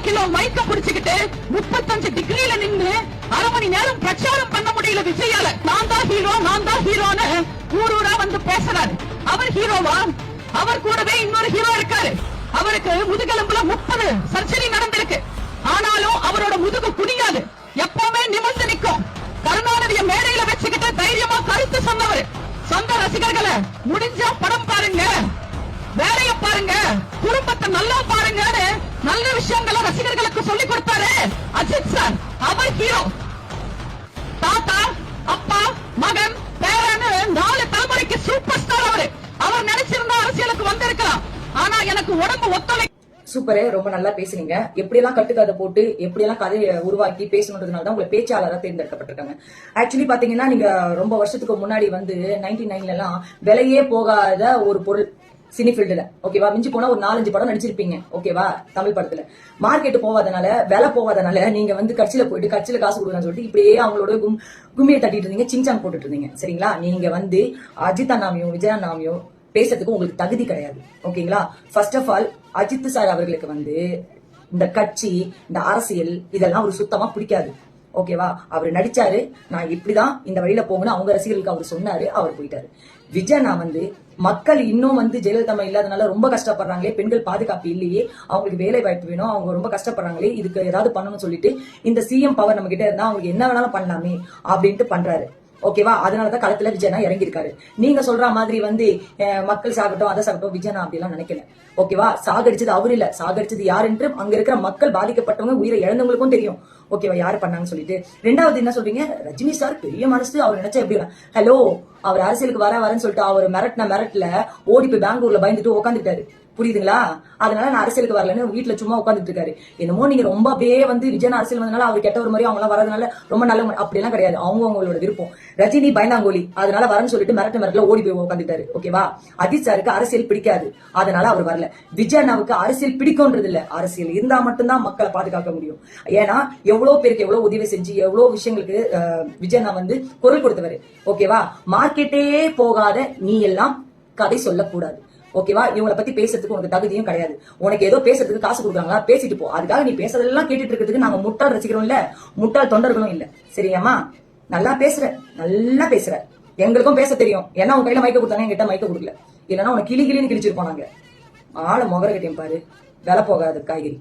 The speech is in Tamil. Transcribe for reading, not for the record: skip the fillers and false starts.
கிலோ மைக்க பிடிச்சுக்கிட்டு 35 டிகிரியில நின்று அரை மணி நேரம் பிரச்சாரம் பண்ண முடியல விஜயால. நான் தான் ஹீரோ, நான் தான் ஹீரோன்னு ஊரூரா வந்து பேசுறாரு. அவர் ஹீரோவா? அவர் கூடவே இன்னொரு ஹீரோ இருக்காரு. அவருக்கு முதுகெலும்புல 30 சர்ஜரி நடந்திருக்கு. ஆனாலும் அவரோட முதுகு குனியாது, எப்பவுமே நிமிர்ந்து நிற்கும். கருணாநிதியை மேடையில வச்சுக்கிட்டு தைரியமா கருத்து சொன்னவர். சொந்த ரசிகர்களை முடிஞ்சா படம் பாருங்க, வேலைய பாருங்க, குடும்பத்தை நல்லா பாருங்கன்னு நல்ல விஷயங்களை ரசிகர்களுக்கு சொல்லி கொடுத்தாரு அஜித் சார். அவர் ஹீரோ. தாத்தா, அப்பா, மகன், பேரன்னு 4 தலைமுறைக்கு சூப்பர் ஸ்டார் அவரு. அவர் நினைச்சிருந்தா அரசியலுக்கு வந்திருக்கலாம். ஆனா எனக்கு உடம்பு ஒத்துழை. சூப்பரே, ரொம்ப நல்லா பேசுனீங்க. எப்படியெல்லாம் கட்டுக்கதை போட்டு எப்படியெல்லாம் கதையை உருவாக்கி பேசணுன்றதுனால தான் உங்களை பேச்சாளராக தேர்ந்தெடுக்கப்பட்டிருக்காங்க. ஆக்சுவலி பாத்தீங்கன்னா நீங்க ரொம்ப வருஷத்துக்கு முன்னாடி வந்து 99ல எல்லாம் விலையே போகாத ஒரு பொருள் சினி ஃபீல்டுல, ஓகேவா, மிஞ்சி போனா ஒரு 4-5 படம் நடிச்சிருப்பீங்க, ஓகேவா. தமிழ் படத்துல மார்க்கெட் போவாதனால, விலை போவாதனால நீங்க வந்து கட்சியில போயிட்டு கட்சியில காசு கொடுக்கணும்னு சொல்லிட்டு இப்படியே அவங்களோட கும்மியை தட்டிட்டு இருந்தீங்க, சிங்சாங் போட்டுட்டு இருந்தீங்க, சரிங்களா. நீங்க வந்து அஜித் அண்ணாவையும் விஜய் அண்ணாவையும் பேசுறதுக்கு உங்களுக்கு தகுதி கிடையாது, ஓகேங்களா. First of all Ajith sir அவர்களுக்கு வந்து இந்த கட்சி, இந்த அரசியல் இதெல்லாம் ஒரு சுத்தமா பிடிக்காது, ஓகேவா. அவர் நடிச்சாரு, நான் இப்படிதான் இந்த வழியில போகணும் அவங்க ரசிகர்களுக்கு அவர் சொன்னாரு, அவர் போயிட்டாரு. விஜய் நான் வந்து மக்கள் இன்னும் வந்து ஜெயலலிதா இல்லாதனால ரொம்ப கஷ்டப்படுறாங்களே, பெண்கள் பாதுகாப்பு இல்லையே, அவங்களுக்கு வேலை வாய்ப்பு வேணும், அவங்க ரொம்ப கஷ்டப்படுறாங்களே, இதுக்கு ஏதாவது பண்ணணும்னு சொல்லிட்டு இந்த சிஎம் பவர் நம்ம கிட்ட இருந்தா அவங்களுக்கு என்ன வேணாலும் பண்ணலாமே அப்படின்ட்டு பண்றாரு, ஓகேவா. அதனாலதான் களத்துல விஜயனா இறங்கியிருக்காரு. நீங்க சொல்ற மாதிரி வந்து மக்கள் சாகட்டும் அதை சாகட்டும் விஜயனா அப்படிலாம் நினைக்கல, ஓகேவா. சாகடிச்சது அவரு இல்ல, சாகடிச்சது யார் என்று அங்க இருக்கிற மக்கள், பாதிக்கப்பட்டவங்க, உயிரை இழந்தவங்களுக்கும் தெரியும், ஓகேவா, யாரு பண்ணாங்கன்னு சொல்லிட்டு. ரெண்டாவது என்ன சொல்றீங்க, ரஜினி சார் பெரிய மனசு, அவர் நினைச்சா எப்படி, ஹலோ, அவர் அரசியலுக்கு வரேன்னு சொல்லிட்டு அவர் மிரட்ல ஓடி போய் பெங்களூர்ல பயந்துட்டு உட்காந்துட்டாரு, புரியுதுங்களா. அதனால நான் அரசியலுக்கு வரலன்னு வீட்டுல சும்மா உட்காந்துட்டு இருக்காரு. என்னமோ நீங்க ரொம்ப அப்படியே வந்து விஜயன் அரசியல் வந்தனால அவர் கெட்ட ஒரு மாதிரி அவங்க எல்லாம் வரதுனால ரொம்ப நல்ல, அப்படியெல்லாம் கிடையாது. அவங்களோட விருப்பம். ரஜினி பயந்தாங்கோலி, அதனால வரன்னு சொல்லிட்டு மிரட்டல ஓடி போய் உட்காந்துட்டாரு, ஓகேவா. அஜித் சாருக்கு அரசியல் பிடிக்காது, அதனால அவர் வரல. விஜயனாவுக்கு அரசியல் பிடிக்கும்ன்றது இல்ல, அரசியல் இருந்தா மட்டும்தான் மக்களை பாதுகாக்க முடியும். ஏன்னா எவ்வளவு பேருக்கு எவ்வளவு உதவி செஞ்சு எவ்வளவு விஷயங்களுக்கு விஜயனா வந்து குரல் கொடுத்தவர், ஓகேவா. மார்க்கெட்டே போகாத நீ எல்லாம் கதை சொல்லக்கூடாது, ஓகேவா. இவங்களை பத்தி பேசுறதுக்கு உனக்கு தகுதியும் கிடையாது. உனக்கு ஏதோ பேசுறதுக்கு காசு கொடுக்குறாங்களா, பேசிட்டு போ. அதுக்காக நீ பேசுறதெல்லாம் கேட்டுட்டு இருக்கிறதுக்கு நாங்க முட்டாள் ரசிக்கிறோம் இல்ல, முட்டாள் தொண்டர்களும் இல்ல, சரியாமா. நல்லா பேசுற, எங்களுக்கும் பேச தெரியும். ஏன்னா உன் கையில மைக்க கொடுத்தாங்க, எங்கிட்ட மைக்க கொடுக்கல, இல்லன்னா உனக்கு கிளின்னு கிழிச்சிருப்போம் நாங்க. ஆளை முகர கட்டியும் பாரு, விலை போகாது காய்கறி.